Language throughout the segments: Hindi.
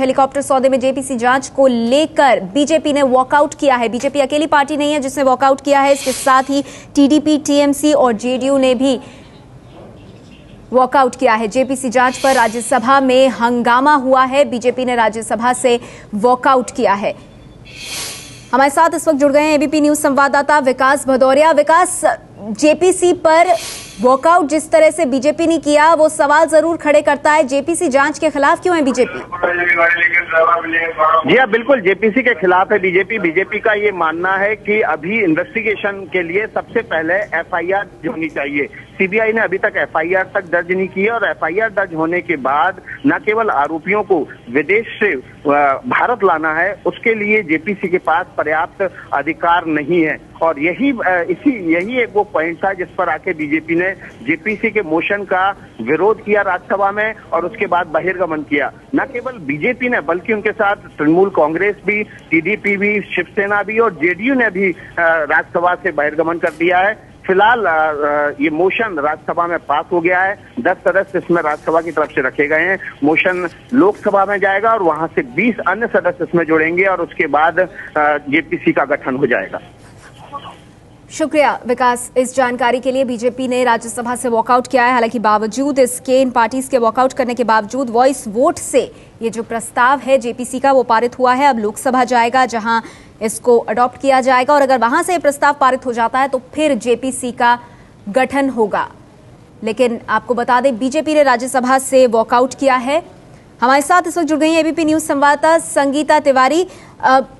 हेलीकॉप्टर सौदे में जेपीसी जांच को लेकर बीजेपी ने वॉकआउट किया है। बीजेपी अकेली पार्टी नहीं है जिसने वॉकआउट किया है, इसके साथ ही टीडीपी, टीएमसी और जेडीयू ने भी वॉकआउट किया है। जेपीसी जांच पर राज्यसभा में हंगामा हुआ है, बीजेपी ने राज्यसभा से वॉकआउट किया है। हमारे साथ इस वक्त जुड़ गए हैं एबीपी न्यूज संवाददाता विकास भदौरिया। विकास, जेपीसी पर वॉकआउट जिस तरह से बीजेपी ने किया वो सवाल जरूर खड़े करता है, जेपीसी जांच के खिलाफ क्यों है बीजेपी? जी हाँ, बिल्कुल जेपीसी के खिलाफ है बीजेपी। बीजेपी का ये मानना है कि अभी इन्वेस्टिगेशन के लिए सबसे पहले एफआईआर होनी चाहिए। सीबीआई ने अभी तक एफआईआर तक दर्ज नहीं की है और एफआईआर दर्ज होने के बाद न केवल आरोपियों को विदेश से भारत लाना है, उसके लिए जेपीसी के पास पर्याप्त अधिकार नहीं है। और यही एक वो पॉइंट था जिस पर आके बीजेपी ने जेपीसी के मोशन का विरोध किया राज्यसभा में और उसके बाद बहिर्गमन किया। न केवल बीजेपी ने बल्कि उनके साथ तृणमूल कांग्रेस भी, टीडीपी भी, शिवसेना भी और जेडीयू ने भी राज्यसभा से बहिर्गमन कर दिया है। फिलहाल ये मोशन राज्यसभा में पास हो गया है। 10 सदस्य इसमें राज्यसभा की तरफ से रखे गए हैं। मोशन लोकसभा में जाएगा और वहां से 20 अन्य सदस्य इसमें जुड़ेंगे और उसके बाद जेपीसी का गठन हो जाएगा। शुक्रिया विकास इस जानकारी के लिए। बीजेपी ने राज्यसभा से वॉकआउट किया है, हालांकि बावजूद इसके, इन पार्टीज के वॉकआउट करने के बावजूद वॉइस वोट से ये जो प्रस्ताव है जेपीसी का वो पारित हुआ है। अब लोकसभा जाएगा जहां इसको अडॉप्ट किया जाएगा और अगर वहां से ये प्रस्ताव पारित हो जाता है तो फिर जेपीसी का गठन होगा। लेकिन आपको बता दें बीजेपी ने राज्यसभा से वॉकआउट किया है। हमारे साथ इस वक्त जुड़ गई है एबीपी न्यूज संवाददाता संगीता तिवारी।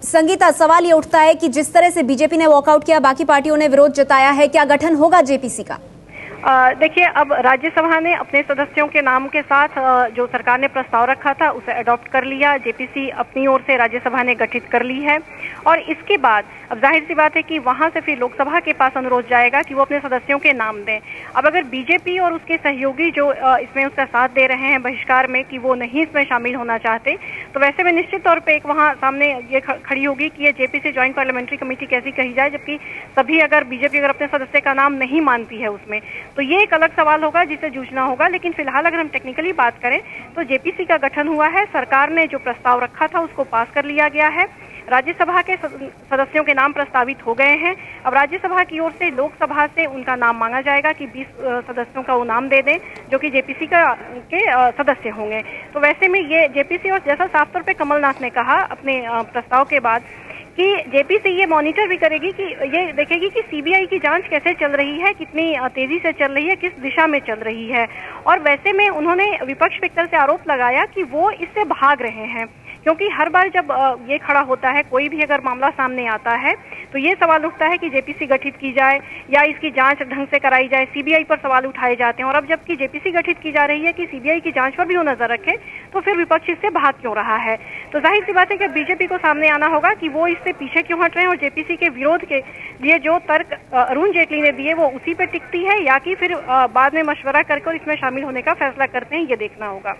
संगीता, सवाल ये उठता है कि जिस तरह से बीजेपी ने वॉकआउट किया, बाकी पार्टियों ने विरोध जताया है, क्या गठन होगा जेपीसी का? देखिए, अब राज्यसभा ने अपने सदस्यों के नाम के साथ जो सरकार ने प्रस्ताव रखा था उसे अडॉप्ट कर लिया। जेपीसी अपनी ओर से राज्यसभा ने गठित कर ली है और इसके बाद अब जाहिर सी बात है कि वहां से फिर लोकसभा के पास अनुरोध जाएगा कि वो अपने सदस्यों के नाम दें। अब अगर बीजेपी और उसके सहयोगी जो इसमें उसका साथ दे रहे हैं बहिष्कार में कि वो नहीं इसमें शामिल होना चाहते, तो वैसे में निश्चित तौर पर एक वहाँ सामने ये खड़ी होगी कि ये जेपीसी ज्वाइंट पार्लियामेंट्री कमेटी कैसी कही जाए, जबकि सभी अगर बीजेपी अगर अपने सदस्य का नाम नहीं मानती है उसमें, तो ये एक अलग सवाल होगा जिसे जूझना होगा। लेकिन फिलहाल अगर हम टेक्निकली बात करें तो जेपीसी का गठन हुआ है। सरकार ने जो प्रस्ताव रखा था उसको पास कर लिया गया है। राज्यसभा के सदस्यों के नाम प्रस्तावित हो गए हैं। अब राज्यसभा की ओर से लोकसभा से उनका नाम मांगा जाएगा कि 20 सदस्यों का वो नाम दे दें जो कि जेपीसी के सदस्य होंगे। तो वैसे में ये जेपीसी, और जैसा साफ तौर पे कमलनाथ ने कहा अपने प्रस्ताव के बाद कि जेपीसी ये मॉनिटर भी करेगी कि ये देखेगी कि सीबीआई की जांच कैसे चल रही है, कितनी तेजी से चल रही है, किस दिशा में चल रही है। और वैसे में उन्होंने विपक्ष पे से आरोप लगाया कि वो इससे भाग रहे हैं, क्योंकि हर बार जब ये खड़ा होता है, कोई भी अगर मामला सामने आता है तो ये सवाल उठता है कि जेपीसी गठित की जाए या इसकी जांच ढंग से कराई जाए। सीबीआई पर सवाल उठाए जाते हैं और अब जबकि जेपीसी गठित की जा रही है कि सीबीआई की जांच पर भी वो नजर रखे, तो फिर विपक्ष इससे भाग क्यों रहा है? तो जाहिर सी बात है कि बीजेपी को सामने आना होगा कि वो इससे पीछे क्यों हट रहे हैं और जेपीसी के विरोध के लिए जो तर्क अरुण जेटली ने दिए वो उसी पे टिकती है या कि फिर बाद में मशवरा करके इसमें शामिल होने का फैसला करते हैं, ये देखना होगा।